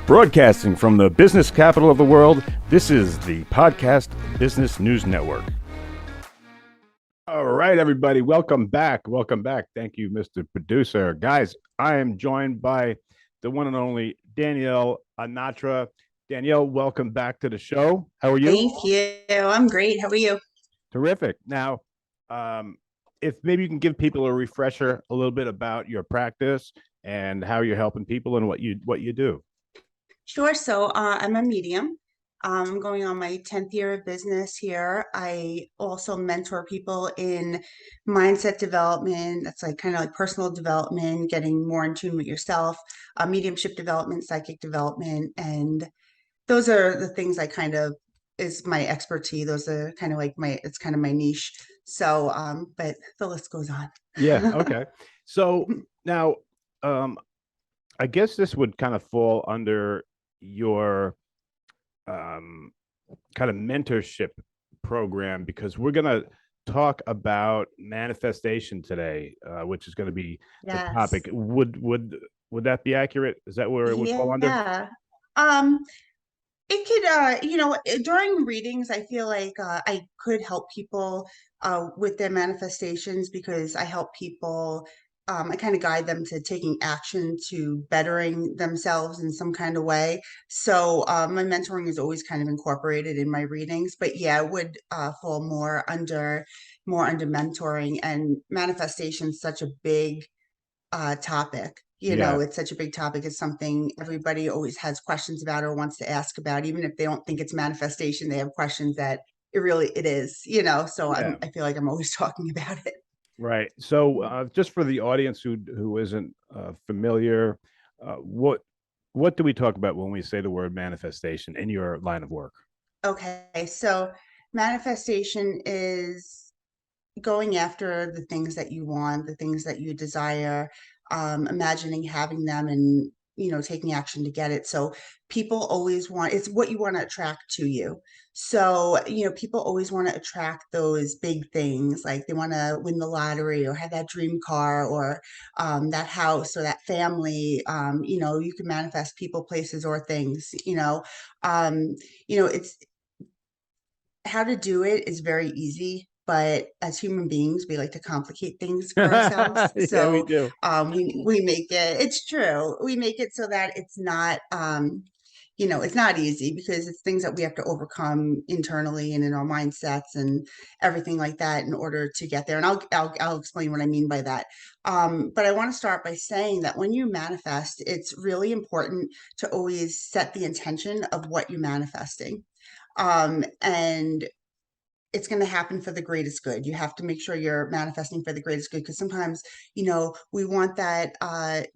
Broadcasting from the business capital of the world, this is the Podcast Business News Network. All right, everybody, welcome back. Welcome back. Thank you, Mr. Producer. Guys, I am joined by the one and only Danielle Anatra. Danielle, welcome back to the show. How are you? Thank you. I'm great. How are you? Terrific. Now, if maybe you can give people a refresher a little bit about your practice and how you're helping people and what you do. Sure. So I'm a medium. I'm going on my 10th year of business here. I also mentor people in mindset development. That's like kind of like personal development, getting more in tune with yourself, mediumship development, psychic development. And those are the things I kind of is my expertise. Those are kind of like it's kind of my niche. So, but the list goes on. Yeah. Okay. So now, I guess this would kind of fall under your kind of mentorship program, because we're going to talk about manifestation today, which is going to be the topic. Yes. Would that be accurate? Is that where it would fall under? Yeah. Um, it could, during readings, I feel like I could help people with their manifestations because I help people, I kind of guide them to taking action to bettering themselves in some kind of way. So my mentoring is always kind of incorporated in my readings, but yeah, it would fall more under mentoring, and manifestation is such a big topic. Yeah. It's such a big topic. It's something everybody always has questions about or wants to ask about. Even if they don't think it's manifestation, they have questions that it is. So Yeah. I feel like I'm always talking about it. Right. So just for the audience who isn't familiar, what do we talk about when we say the word manifestation in your line of work? Okay, so manifestation is going after the things that you want, the things that you desire, imagining having them and taking action to get it. So people always want it's what you want to attract to you. So, people always want to attract those big things, like they want to win the lottery or have that dream car or that house or that family. You can manifest people, places, or things. It's how to do it is very easy, but as human beings, we like to complicate things for ourselves. Yeah, we So do. we make it's true. We make it so that it's not easy because it's things that we have to overcome internally and in our mindsets and everything like that in order to get there. And I'll explain what I mean by that. But I want to start by saying that when you manifest, it's really important to always set the intention of what you're manifesting, and it's going to happen for the greatest good. You have to make sure you're manifesting for the greatest good, because sometimes, we want that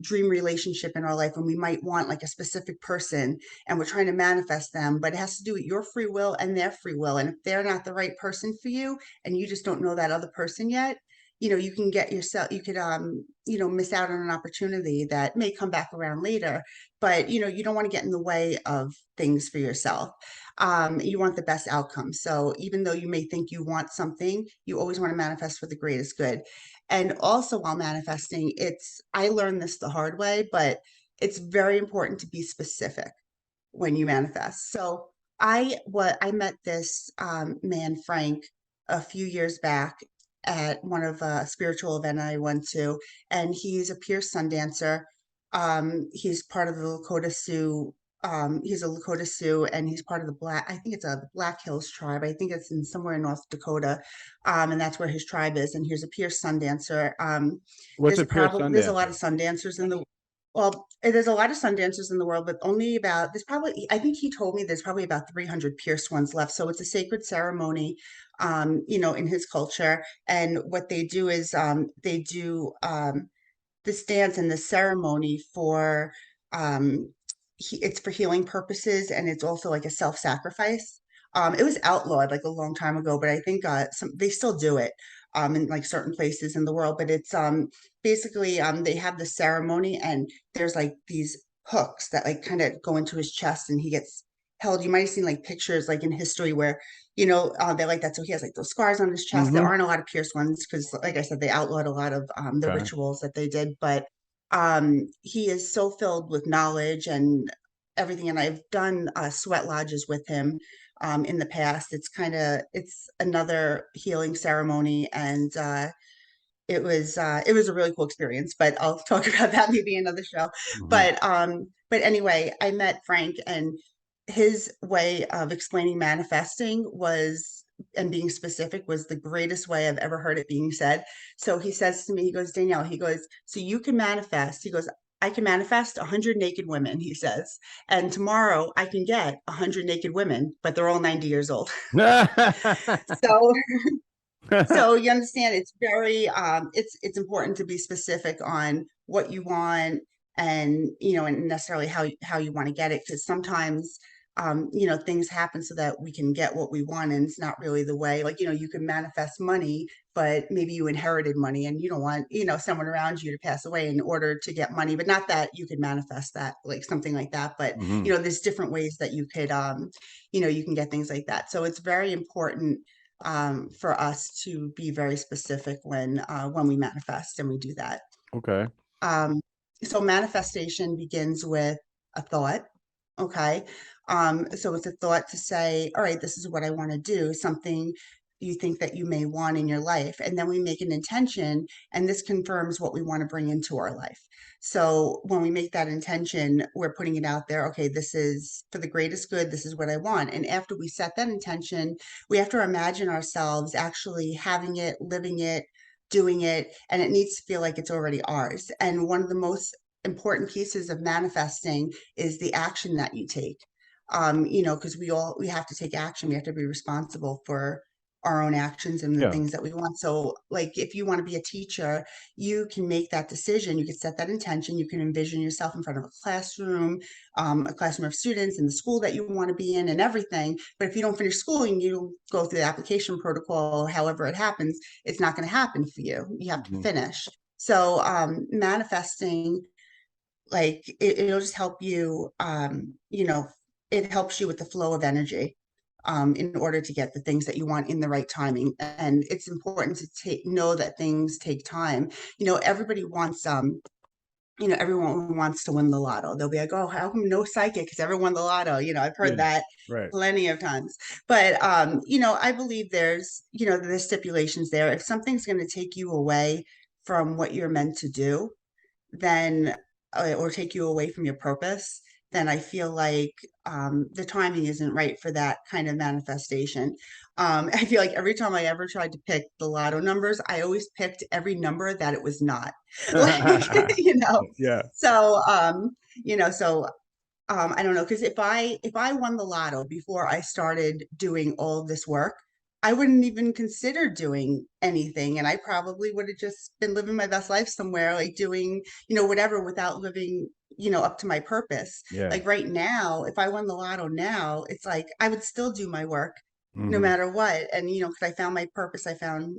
dream relationship in our life, and we might want like a specific person, and we're trying to manifest them, but it has to do with your free will and their free will. And if they're not the right person for you, and you just don't know that other person yet, you can get yourself, you could, miss out on an opportunity that may come back around later, but, you don't want to get in the way of things for yourself. You want the best outcome. So even though you may think you want something, you always want to manifest for the greatest good. And also while manifesting, I learned this the hard way, but it's very important to be specific when you manifest. So I met this man, Frank, a few years back at one of a spiritual event I went to, and he's a pure sun dancer. He's part of the Lakota Sioux. He's a Lakota Sioux, and he's part of the I think it's a Black Hills tribe. I think it's in somewhere in North Dakota, and that's where his tribe is. And he's a pure sun dancer. What's a pure There's a lot Sundancer? of sun dancers in the well, there's a lot of sun dancers in the world, but only there's probably, I think he told me there's probably about 300 pierced ones left. So it's a sacred ceremony, in his culture. And what they do is they do this dance and this ceremony for, um, it's for healing purposes, and it's also like a self-sacrifice. It was outlawed like a long time ago, but I think they still do it in like certain places in the world. But it's basically they have the ceremony, and there's like these hooks that like kind of go into his chest, and he gets held. You might have seen like pictures like in history where they're like that. So he has like those scars on his chest. There Mm-hmm. aren't a lot of pierced ones because, like I said, they outlawed a lot of the Okay. rituals that they did. But he is so filled with knowledge and everything. And I've done sweat lodges with him in the past. It's another healing ceremony, and it was a really cool experience, but I'll talk about that maybe another show. Hmm. But anyway, I met Frank, and his way of explaining manifesting was, and being specific, was the greatest way I've ever heard it being said. So he says to me, he goes, Danielle, he goes, so you can manifest. He goes, I can manifest 100 naked women, he says, and tomorrow I can get 100 naked women, but they're all 90 years old. So so you understand, it's very it's important to be specific on what you want, and and necessarily how you want to get it, because sometimes things happen so that we can get what we want, and it's not really the way. Like, you can manifest money, but maybe you inherited money and you don't want someone around you to pass away in order to get money. But not that you could manifest that, like something like that, but Hmm. there's different ways that you could you can get things like that. So it's very important for us to be very specific when we manifest, and we do that. Okay. Um, so manifestation begins with a thought. Okay. So it's a thought to say, all right, this is what I want to do, something you think that you may want in your life. And then we make an intention, and this confirms what we want to bring into our life. So when we make that intention, we're putting it out there. Okay, this is for the greatest good. This is what I want. And after we set that intention, we have to imagine ourselves actually having it, living it, doing it, and it needs to feel like it's already ours. And one of the most important pieces of manifesting is the action that you take. Because we have to take action. We have to be responsible for our own actions and the Yeah. things that we want. So, like, if you want to be a teacher, you can make that decision. You can set that intention. You can envision yourself in front of a classroom of students in the school that you want to be in, and everything. But if you don't finish school and you go through the application protocol, however it happens, it's not going to happen for you. You have to Hmm. finish. So, manifesting, like, it'll just help you, it helps you with the flow of energy in order to get the things that you want in the right timing. And it's important to know that things take time. Everybody wants everyone wants to win the lotto. They'll be like, oh, how come no psychic has ever won the lotto? I've heard Yeah. that Right. plenty of times. But I believe there's stipulations there. If something's going to take you away from what you're meant to do, then or take you away from your purpose, then I feel like the timing isn't right for that kind of manifestation. I feel like every time I ever tried to pick the lotto numbers, I always picked every number that it was not. Like, you know, Yeah. so I don't know, because if I won the lotto before I started doing all this work, I wouldn't even consider doing anything, and I probably would have just been living my best life somewhere, like doing whatever, without living up to my purpose. Yeah. Like right now, if I won the lotto now, it's like I would still do my work no Hmm. matter what. And because I found my purpose, I found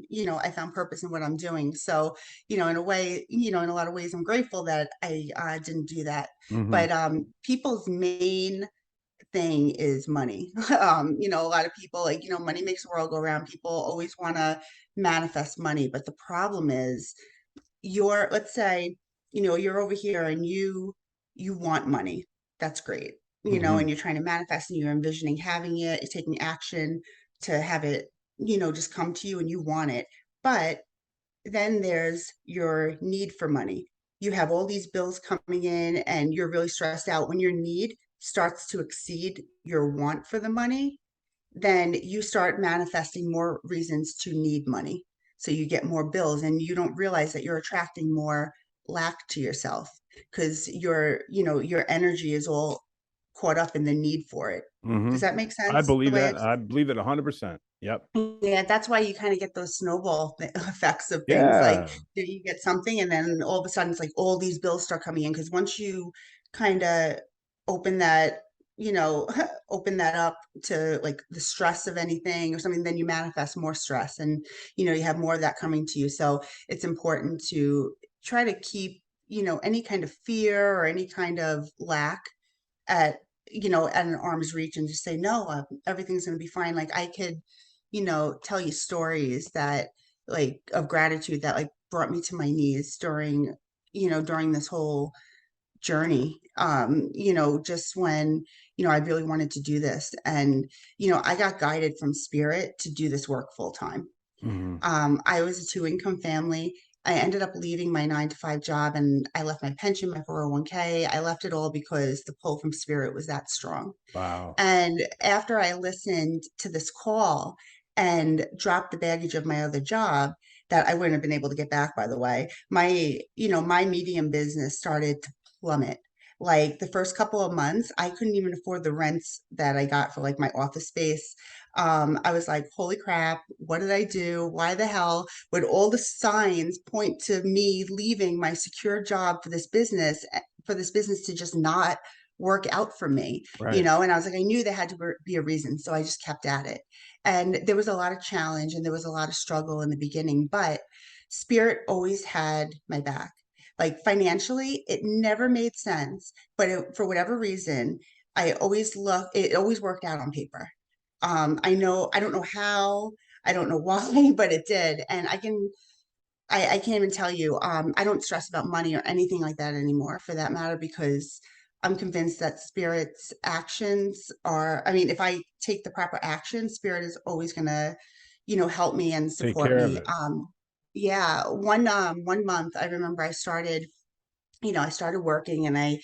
purpose in what I'm doing. So in a way, in a lot of ways, I'm grateful that I didn't do that. Hmm. But people's main thing is money. A lot of people, like, money makes the world go around. People always want to manifest money, but the problem is, let's say, you're over here and you want money. That's great. Hmm. And you're trying to manifest, and you're envisioning having it, you're taking action to have it, just come to you, and you want it. But then there's your need for money. You have all these bills coming in, and you're really stressed out. When your need starts to exceed your want for the money, then you start manifesting more reasons to need money. So you get more bills, and you don't realize that you're attracting more lack to yourself, because your energy is all caught up in the need for it. Hmm. Does that make I sense? The believe way that. I believe it 100%. Yep. Yeah, that's why you kind of get those snowball effects of things. Like, Yeah. you get something, and then all of a sudden it's like all these bills start coming in, because once you kind of open that, open that up to, like, the stress of anything or something, then you manifest more stress, and you have more of that coming to you. So it's important to try to keep, any kind of fear or any kind of lack at at an arm's reach, and just say no, everything's going to be fine. Like, I could tell you stories that, like, of gratitude that, like, brought me to my knees during this whole journey. Just when, I really wanted to do this. And, I got guided from spirit to do this work full time. Hmm. I was a two income family. I ended up leaving my 9 to 5 job and I left my pension, my 401k. I left it all because the pull from spirit was that strong. Wow. And after I listened to this call and dropped the baggage of my other job that I wouldn't have been able to get back, by the way, my medium business started to plummet. Like the first couple of months, I couldn't even afford the rents that I got for like my office space. I was like, holy crap, what did I do? Why the hell would all the signs point to me leaving my secure job for this business to just not work out for me? Right. And I was like, I knew there had to be a reason. So I just kept at it. And there was a lot of challenge and there was a lot of struggle in the beginning, but spirit always had my back. Like financially, it never made sense, but for whatever reason, it always worked out on paper. I don't know how, I don't know why, but it did. And I can't even tell you. I don't stress about money or anything like that anymore for that matter, because I'm convinced that spirit's actions I mean, if I take the proper action, spirit is always gonna, help me and Take support care of me. it. Yeah, one month I remember I started working and I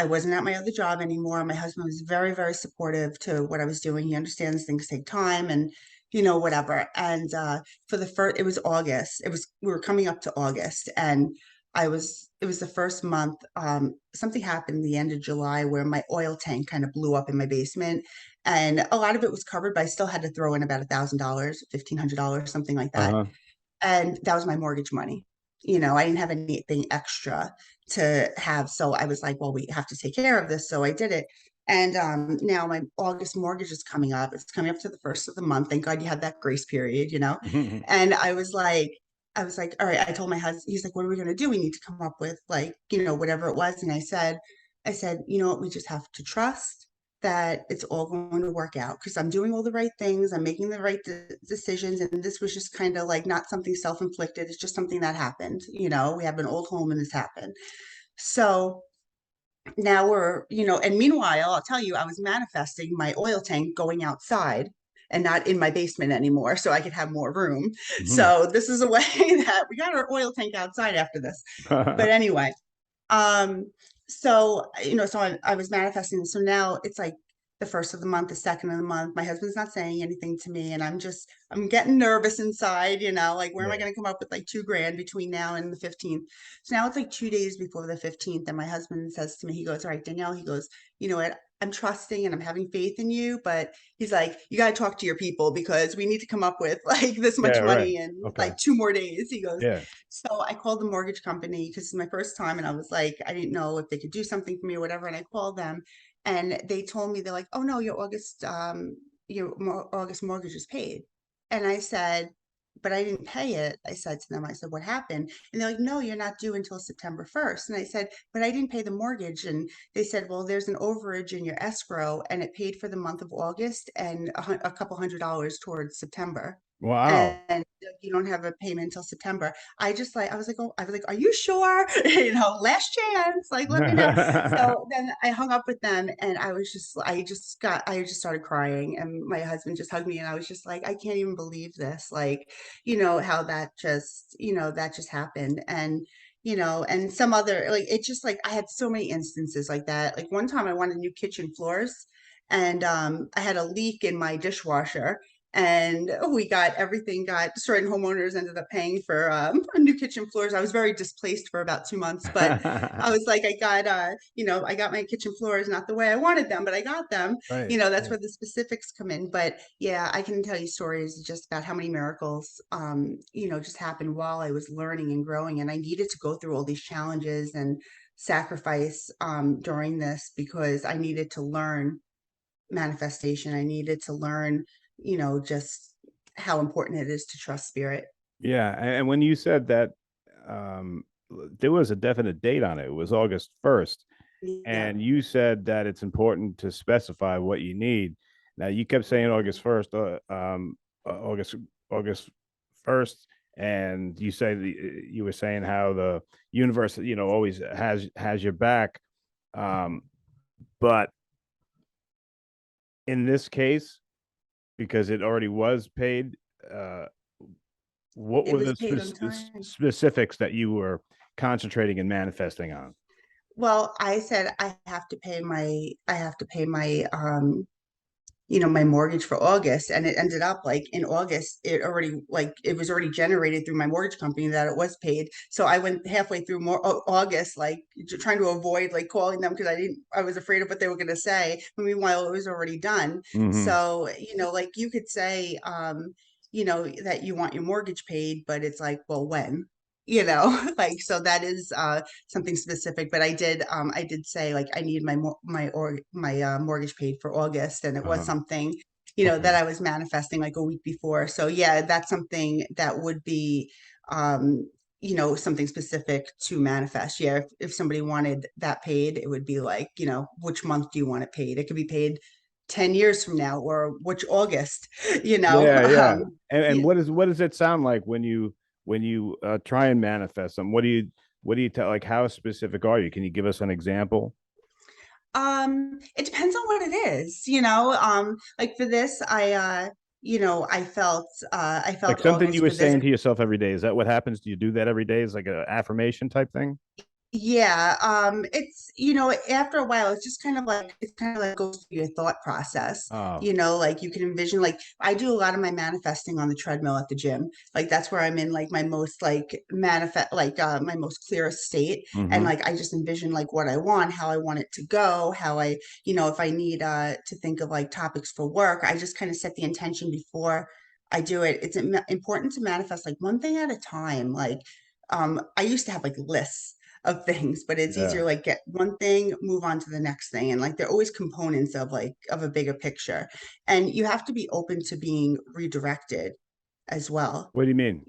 wasn't at my other job anymore. My husband was very, very supportive to what I was doing. He understands things take time and, whatever. And for the first, it was August. We were coming up to August. And it was the first month. Something happened the end of July where my oil tank kind of blew up in my basement. And a lot of it was covered, but I still had to throw in about $1,000, $1,500, something like that. Uh-huh. And that was my mortgage money. I didn't have anything extra to have. So I was like, well, we have to take care of this. So I did it. And now my August mortgage is coming up. It's coming up to the first of the month. Thank God you had that grace period. And I was like, all right. I told my husband, he's like, what are we going to do? We need to come up with like, whatever it was. And I said, you know what? We just have to trust that it's all going to work out because I'm doing all the right things. I'm making the right decisions. And this was just kind of like not something self inflicted. It's just something that happened. We have an old home and this happened. So now and meanwhile, I'll tell you, I was manifesting my oil tank going outside and not in my basement anymore so I could have more room. Mhm. So this is a way that we got our oil tank outside after this. But anyway, um, so I was manifesting. So now it's like the first of the month, the second of the month. My husband's not saying anything to me, and I'm getting nervous inside, like where am I Yeah. going to come up with like 2 grand between now and the 15th? So now it's like 2 days before the 15th, and my husband says to me, he goes, all right, Danielle, he goes, you know what? I'm trusting and I'm having faith in you, but he's like, you got to talk to your people because we need to come up with like this Yeah, much right. money in Okay. like 2 more days. He goes, Yeah. so I called the mortgage company because it's my first time and I was like, I didn't know if they could do something for me or whatever. And I called them and they told me, they're like, oh no, your August mortgage is paid. And I said, but I didn't pay it. I said to them, I said, what happened? And they're like, no, you're not due until September 1st. And I said, but I didn't pay the mortgage. And they said, well, there's an overage in your escrow and it paid for the month of August and a couple $100 towards September. Wow. And you don't have a payment until September. I was like, are you sure? Last chance, like, let me know. So then I hung up with them and I just started crying and my husband just hugged me and I was just like, I can't even believe this. Like, how that just happened. And some other, like, it's just like, I had so many instances like that. Like one time I wanted new kitchen floors and I had a leak in my dishwasher and everything got destroyed and homeowners ended up paying for new kitchen floors. I was very displaced for about 2 months, but I was like, I got my kitchen floors not the way I wanted them, but I got them. Right. That's Yeah. where the specifics come in. But yeah, I can tell you stories just about how many miracles just happened while I was learning and growing, and I needed to go through all these challenges and sacrifice during this because I needed to learn manifestation. I needed to learn, just how important it is to trust spirit. Yeah. And when you said that, um, there was a definite date on it. It was August 1st. Yeah. And you said that it's important to specify what you need. Now you kept saying August 1st, August 1st, and you were saying how the universe, always has your back. Um, but in this case, because it already was paid, uh, what It were was the paid on time. specifics that you were concentrating and manifesting on? Well, I said I have to pay my my mortgage for August, and it ended up like in August it was already generated through my mortgage company that it was paid. So I went halfway through more August like trying to avoid like calling them because I was afraid of what they were going to say. But meanwhile, it was already done. Mm-hmm. So, like you could say that you want your mortgage paid, but it's like, well, when? Like so that is something specific, but I did say like I need my mortgage paid for August, and it was Uh-huh. something that Okay. I was manifesting like a week before. So yeah, that's something that would be um something specific to manifest. Yeah, if somebody wanted that paid, it would be like, which month do you want it paid? It could be paid 10 years from now, or which August, you know Yeah, yeah. um And yeah. what does it sound like when you try and manifest them? What do you tell, like, how specific are you? Can you give us an example? It depends on what it is, like for this, I Like felt something you August were for this. saying to yourself every day. Is that what happens? Do you do that every day? Is like an affirmation type thing? Yeah, it's after a while, it's kind of like goes through your thought process. Oh. Like you can envision, like I do a lot of my manifesting on the treadmill at the gym. Like that's where I'm in like my most like manifest like my most clearest state. And Mm-hmm. like I just envision like what I want, how I want it to go, how if I need to think of like topics for work, I just kind of set the intention before I do it. It's important to manifest like one thing at a time. Like I used to have like lists of things, but it's Yeah. easier like get one thing, move on to the next thing. And like they're always components of like of a bigger picture. And you have to be open to being redirected as well. What do you mean?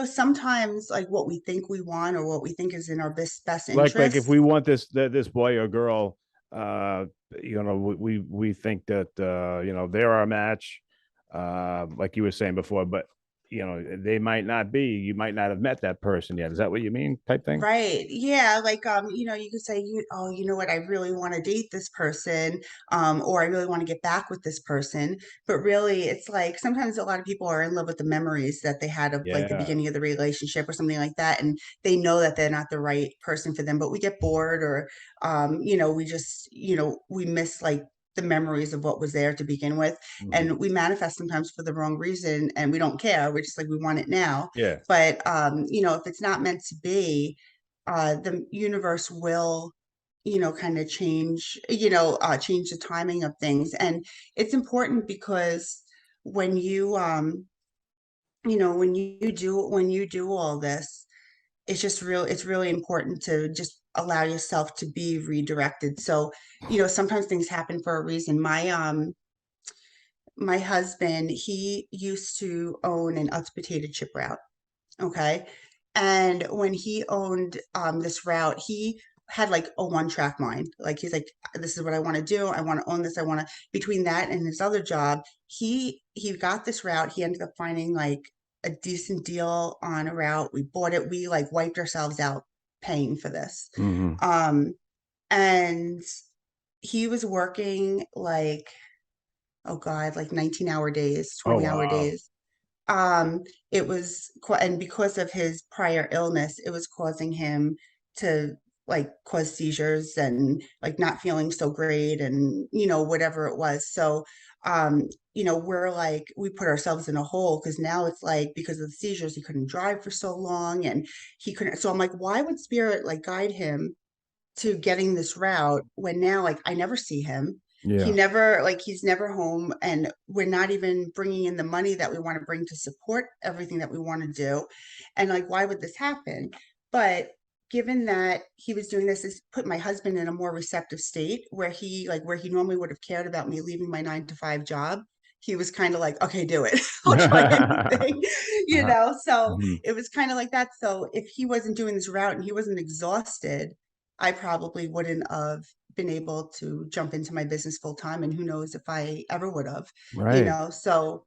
Sometimes like what we think we want or what we think is in our best Like if interest. we want this boy or girl, uh, we think that they're our match, like you were saying before, but they might not be. You might not have met that person yet. Is that what you mean, type thing? Right. Yeah. Like, you could say, oh, you know what, I really want to date this person, or I really want to get back with this person. But really, it's like sometimes a lot of people are in love with the memories that they had of like the Yeah. beginning of the relationship or something like that. And they know that they're not the right person for them, but we get bored or, we just, we miss like the memories of what was there to begin with. Hmm. And we manifest sometimes for the wrong reason and we don't care. We're just like, we want it now. Yeah. But if it's not meant to be, the universe will, kind of change the timing of things. And it's important because when when you do all this, it's really important to just allow yourself to be redirected. So, sometimes things happen for a reason. My husband, he used to own an unsophisticated potato chip route. Okay. And when he owned this route, he had like a one track mind. Like he's like, this is what I want to do. I want to own this. I want to, between that and his other job, he got this route. He ended up finding like a decent deal on a route. We bought it. We like wiped ourselves out paying for this. Hmm. Um, and he was working like, oh God, like 19-hour days, Oh 20-hour wow. days. um, it was and because of his prior illness, it was causing him to like cause seizures and like not feeling so great and whatever it was. So we're like we put ourselves in a hole because now it's like because of the seizures he couldn't drive for so long and he couldn't. So I'm like, why would spirit like guide him to getting this route when now like I never see him. Yeah. He's never home and we're not even bringing in the money that we want to bring to support everything that we want to do. And like why would this happen? But given that he was doing this, is put my husband in a more receptive state where he normally would have cared about me leaving my 9 to 5 job. He was kind of like, okay, do it. I'll try anything, Uh-huh. So Mhm. it was kind of like that. So if he wasn't doing this route and he wasn't exhausted, I probably wouldn't have been able to jump into my business full time. And who knows if I ever would have, Right. So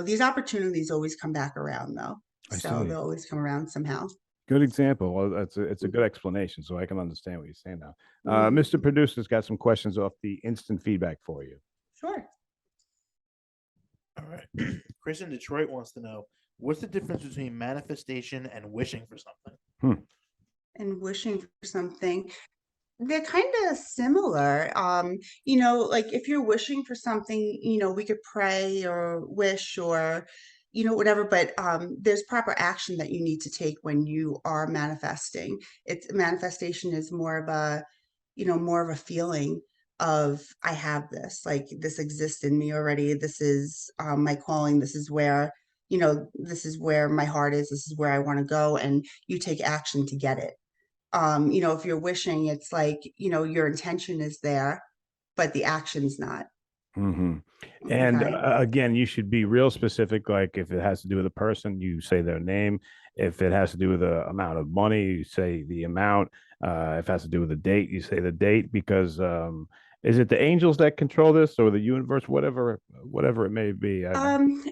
these opportunities always come back around though. I So see. they'll always come around somehow. Good example. Well, it's a good explanation, so I can understand what you're saying now. Mr. Mhm. Producer's got some questions off the instant feedback for you. Sure. All right. Chris in Detroit wants to know what's the difference between manifestation and wishing for something? And wishing for something. They're kind of similar. Like if you're wishing for something, we could pray or wish or, whatever, but there's proper action that you need to take when you are manifesting. It's manifestation is more of a feeling of I have this, like this exists in me already. This is my calling. This is where my heart is. This is where I want to go. And you take action to get it. If you're wishing, it's like, your intention is there, but the action's not. Hmm. And Okay. again, you should be real specific. Like if it has to do with a person, you say their name. If it has to do with the amount of money, you say the amount. If it has to do with the date, you say the date. Because is it the angels that control this, or the universe, whatever it may be? Um,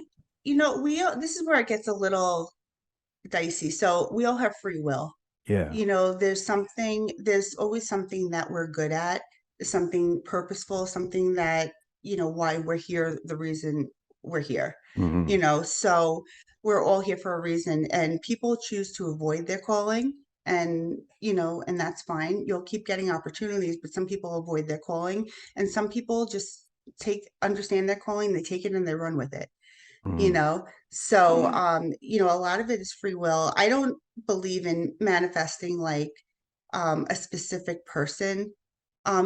this is where it gets a little dicey. So we all have free will. Yeah. There's always something that we're good at, something purposeful, something that, why we're here, the reason we're here, Hmm. so we're all here for a reason, and people choose to avoid their calling, and that's fine. You'll keep getting opportunities, but some people avoid their calling, and some people just understand their calling, they take it and they run with it you Hmm. know so a lot of it is free will. I don't believe in manifesting like a specific person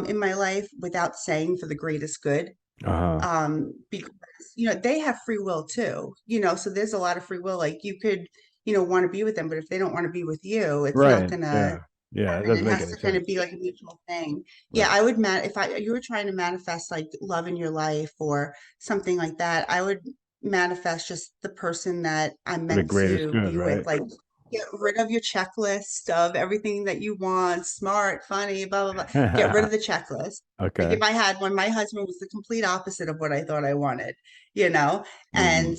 in my life without saying for the greatest good, Uh-huh. because they have free will too, so there's a lot of free will. Like you could want to be with them, but if they don't want to be with you, it's not Right. gonna Yeah. Yeah. It happen. doesn't It make has any to kind of sense. be like a mutual thing. Yeah, Right. I would if you were trying to manifest like love in your life or something like that, I would manifest just the person that I'm For the meant greatest to good, be with. right? Like get rid of your checklist of everything that you want, smart, funny, blah blah blah. Get rid of the checklist. Like Okay. if I had one, my husband was the complete opposite of what I thought I wanted, you know, Hmm. and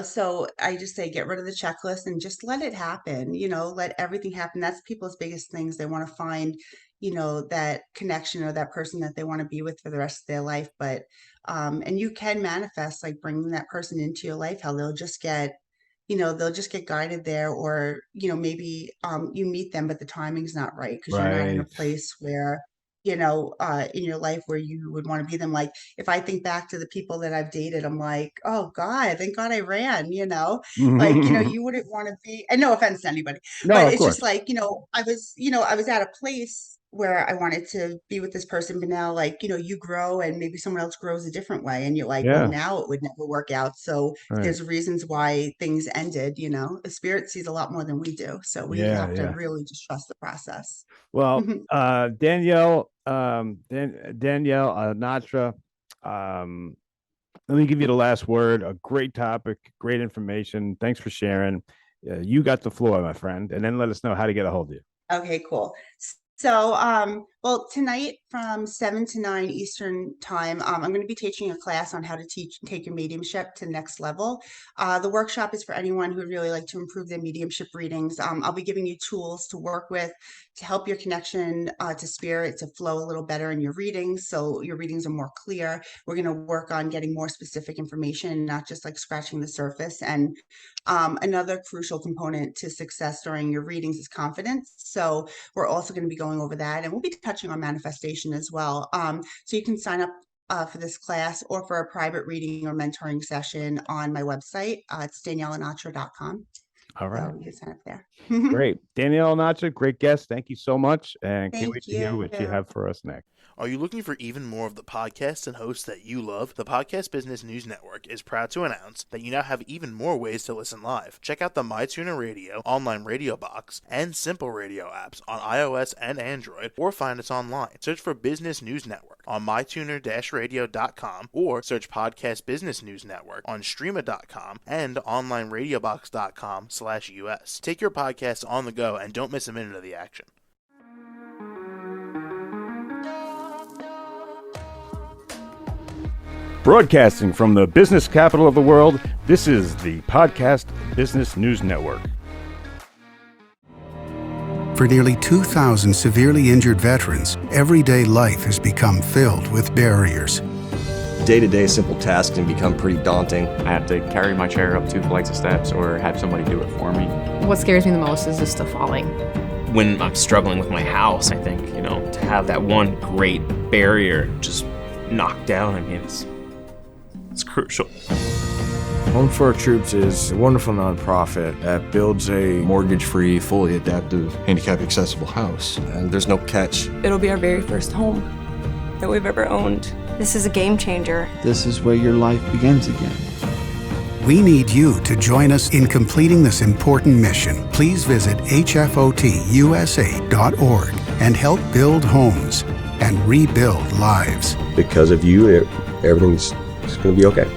so I just say get rid of the checklist and just let it happen, let everything happen. That's people's biggest things. They want to find, that connection or that person that they want to be with for the rest of their life. But, and you can manifest like bringing that person into your life, how they'll just get guided there, or, maybe you meet them, but the timing's not right because you're not in a Right. place where, in your life where you would want to be them. Like if I think back to the people that I've dated, I'm like, oh God, thank God I ran, like, No, you wouldn't want to be, and no offense to anybody, but of it's just course. like, I was at a place where I wanted to be with this person, but now like, you grow and maybe someone else grows a different way. And you're like, well, Yeah. now it would never work out. So Right. there's reasons why things ended, the spirit sees a lot more than we do. So we Yeah. have to Yeah. really just trust the process. Well, Danielle, Anatra, um, let me give you the last word. A great topic, great information. Thanks for sharing. You got the floor, my friend, and then let us know how to get a hold of you. Okay, cool. So, well, tonight from 7 to 9 Eastern time, I'm going to be teaching a class on how to take your mediumship to the next level. The workshop is for anyone who would really like to improve their mediumship readings. I'll be giving you tools to work with to help your connection to spirit to flow a little better in your readings, so your readings are more clear. We're going to work on getting more specific information, not just like scratching the surface. And another crucial component to success during your readings is confidence. So we're also going to be going over that, and we'll be touching on manifestation as well. So you can sign up for this class or for a private reading or mentoring session on my website. It's danielleanatra.com. All right. So you can sign up there. Great. Danielle Nacha, great guest. Thank you so much. And can't Thank wait to hear you. what you have for us next. Are you looking for even more of the podcasts and hosts that you love? The Podcast Business News Network is proud to announce that you now have even more ways to listen live. Check out the MyTuner Radio, online radio box, and Simple Radio apps on iOS and Android, or find us online. Search for Business News Network on mytuner-radio.com, or search Podcast Business News Network on streama.com and onlineradiobox.com/US. Take your podcast on the go and don't miss a minute of the action. Broadcasting from the business capital of the world, this is the Podcast Business News Network. For nearly 2,000 severely injured veterans, everyday life has become filled with barriers. Day-to-day simple tasks can become pretty daunting. I have to carry my chair up 2 flights of steps or have somebody do it for me. What scares me the most is just the falling. When I'm struggling with my house, I think, to have that one great barrier just knocked down, it's crucial. Home for Our Troops is a wonderful nonprofit that builds a mortgage-free, fully adaptive, handicap-accessible house. And there's no catch. It'll be our very first home that we've ever owned. This is a game changer. This is where your life begins again. We need you to join us in completing this important mission. Please visit hfotusa.org and help build homes and rebuild lives. Because of you, everything's going to be okay.